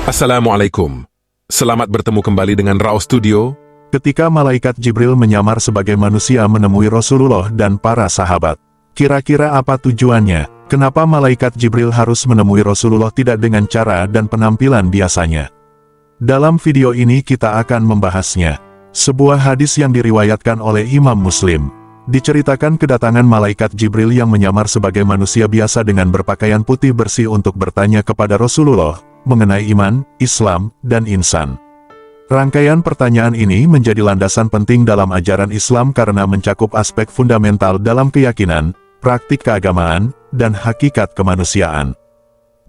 Assalamualaikum. Selamat bertemu kembali dengan Rao Studio. Ketika malaikat Jibril menyamar sebagai manusia menemui Rasulullah dan para sahabat. Kira-kira apa tujuannya? Kenapa malaikat Jibril harus menemui Rasulullah tidak dengan cara dan penampilan biasanya? Dalam video ini kita akan membahasnya. Sebuah hadis yang diriwayatkan oleh Imam Muslim. Diceritakan kedatangan malaikat Jibril yang menyamar sebagai manusia biasa dengan berpakaian putih bersih untuk bertanya kepada Rasulullah mengenai iman, Islam, dan insan. Rangkaian pertanyaan ini menjadi landasan penting dalam ajaran Islam karena mencakup aspek fundamental dalam keyakinan, praktik keagamaan, dan hakikat kemanusiaan.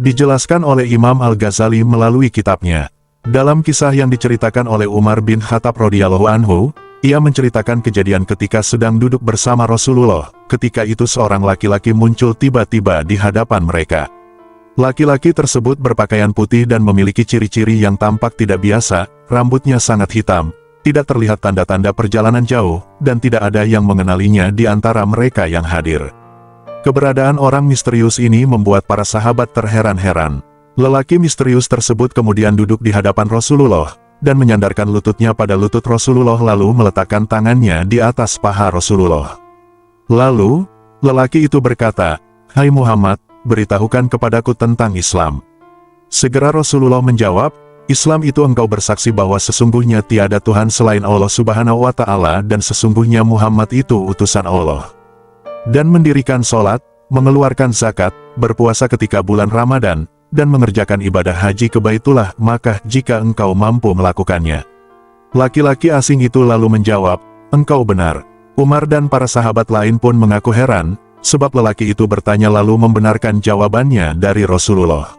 Dijelaskan oleh Imam Al-Ghazali melalui kitabnya. Dalam kisah yang diceritakan oleh Umar bin Khattab radhiyallahu anhu, ia menceritakan kejadian ketika sedang duduk bersama Rasulullah. Ketika itu seorang laki-laki muncul tiba-tiba di hadapan mereka. Laki-laki tersebut berpakaian putih dan memiliki ciri-ciri yang tampak tidak biasa, rambutnya sangat hitam, tidak terlihat tanda-tanda perjalanan jauh, dan tidak ada yang mengenalinya di antara mereka yang hadir. Keberadaan orang misterius ini membuat para sahabat terheran-heran. Lelaki misterius tersebut kemudian duduk di hadapan Rasulullah, dan menyandarkan lututnya pada lutut Rasulullah lalu meletakkan tangannya di atas paha Rasulullah. Lalu, lelaki itu berkata, "Hai Muhammad, beritahukan kepadaku tentang Islam." Segera Rasulullah menjawab, "Islam itu engkau bersaksi bahwa sesungguhnya tiada Tuhan selain Allah Subhanahu wa Ta'ala dan sesungguhnya Muhammad itu utusan Allah. Dan mendirikan sholat, mengeluarkan zakat, berpuasa ketika bulan Ramadan, dan mengerjakan ibadah haji ke Baitullah maka jika engkau mampu melakukannya." Laki-laki asing itu lalu menjawab, "Engkau benar." Umar dan para sahabat lain pun mengaku heran, sebab lelaki itu bertanya lalu membenarkan jawabannya dari Rasulullah.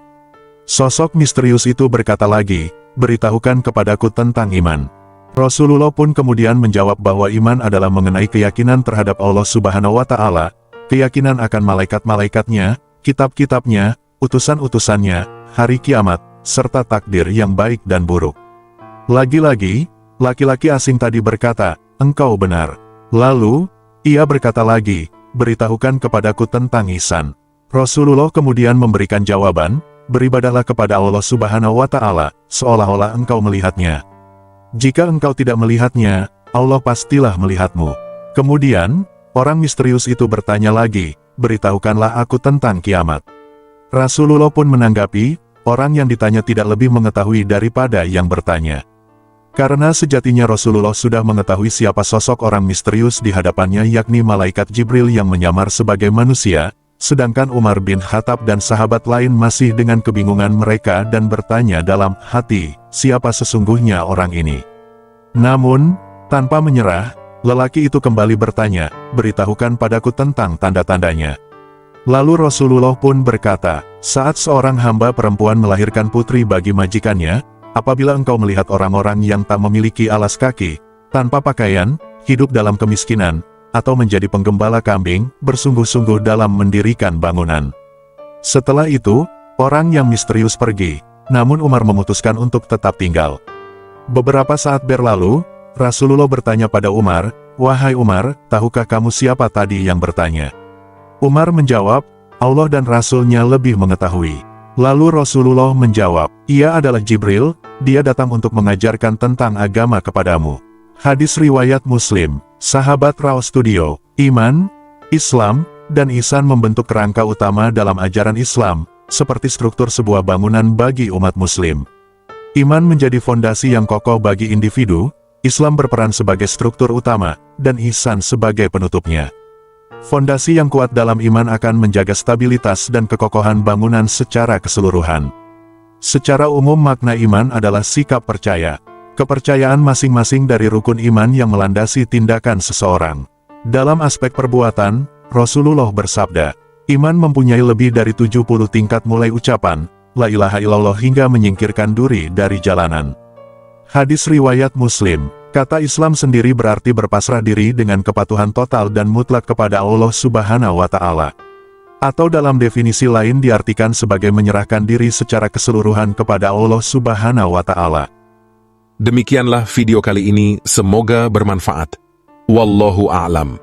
Sosok misterius itu berkata lagi, "Beritahukan kepadaku tentang iman." Rasulullah pun kemudian menjawab bahwa iman adalah mengenai keyakinan terhadap Allah Subhanahu wa Ta'ala, keyakinan akan malaikat-malaikatnya, kitab-kitabnya, utusan-utusannya, hari kiamat, serta takdir yang baik dan buruk. Lagi-lagi, laki-laki asing tadi berkata, "Engkau benar." Lalu, ia berkata lagi, "Beritahukan kepadaku tentang ihsan." Rasulullah kemudian memberikan jawaban, "Beribadahlah kepada Allah Subhanahu wa Ta'ala, seolah-olah engkau melihatnya. Jika engkau tidak melihatnya, Allah pastilah melihatmu." Kemudian, orang misterius itu bertanya lagi, "Beritahukanlah aku tentang kiamat." Rasulullah pun menanggapi, orang yang ditanya tidak lebih mengetahui daripada yang bertanya. Karena sejatinya Rasulullah sudah mengetahui siapa sosok orang misterius di hadapannya yakni malaikat Jibril yang menyamar sebagai manusia, sedangkan Umar bin Khattab dan sahabat lain masih dengan kebingungan mereka dan bertanya dalam hati, siapa sesungguhnya orang ini. Namun, tanpa menyerah, lelaki itu kembali bertanya, "Beritahukan padaku tentang tanda-tandanya." Lalu Rasulullah pun berkata, "Saat seorang hamba perempuan melahirkan putri bagi majikannya, apabila engkau melihat orang-orang yang tak memiliki alas kaki, tanpa pakaian, hidup dalam kemiskinan, atau menjadi penggembala kambing, bersungguh-sungguh dalam mendirikan bangunan." Setelah itu, orang yang misterius pergi, namun Umar memutuskan untuk tetap tinggal. Beberapa saat berlalu, Rasulullah bertanya pada Umar, "Wahai Umar, tahukah kamu siapa tadi yang bertanya?" Umar menjawab, "Allah dan Rasul-Nya lebih mengetahui." Lalu Rasulullah menjawab, "Ia adalah Jibril, dia datang untuk mengajarkan tentang agama kepadamu." Hadis riwayat Muslim. Sahabat Rao Studio, iman, Islam, dan ihsan membentuk kerangka utama dalam ajaran Islam, seperti struktur sebuah bangunan bagi umat Muslim. Iman menjadi fondasi yang kokoh bagi individu, Islam berperan sebagai struktur utama, dan ihsan sebagai penutupnya. Fondasi yang kuat dalam iman akan menjaga stabilitas dan kekokohan bangunan secara keseluruhan. Secara umum makna iman adalah sikap percaya. Kepercayaan masing-masing dari rukun iman yang melandasi tindakan seseorang. Dalam aspek perbuatan, Rasulullah bersabda, "Iman mempunyai lebih dari 70 tingkat mulai ucapan, La ilaha illallah hingga menyingkirkan duri dari jalanan." Hadis riwayat Muslim. Kata Islam sendiri berarti berpasrah diri dengan kepatuhan total dan mutlak kepada Allah Subhanahu wa Ta'ala. Atau dalam definisi lain diartikan sebagai menyerahkan diri secara keseluruhan kepada Allah Subhanahu wa Ta'ala. Demikianlah video kali ini, semoga bermanfaat. Wallahu a'lam.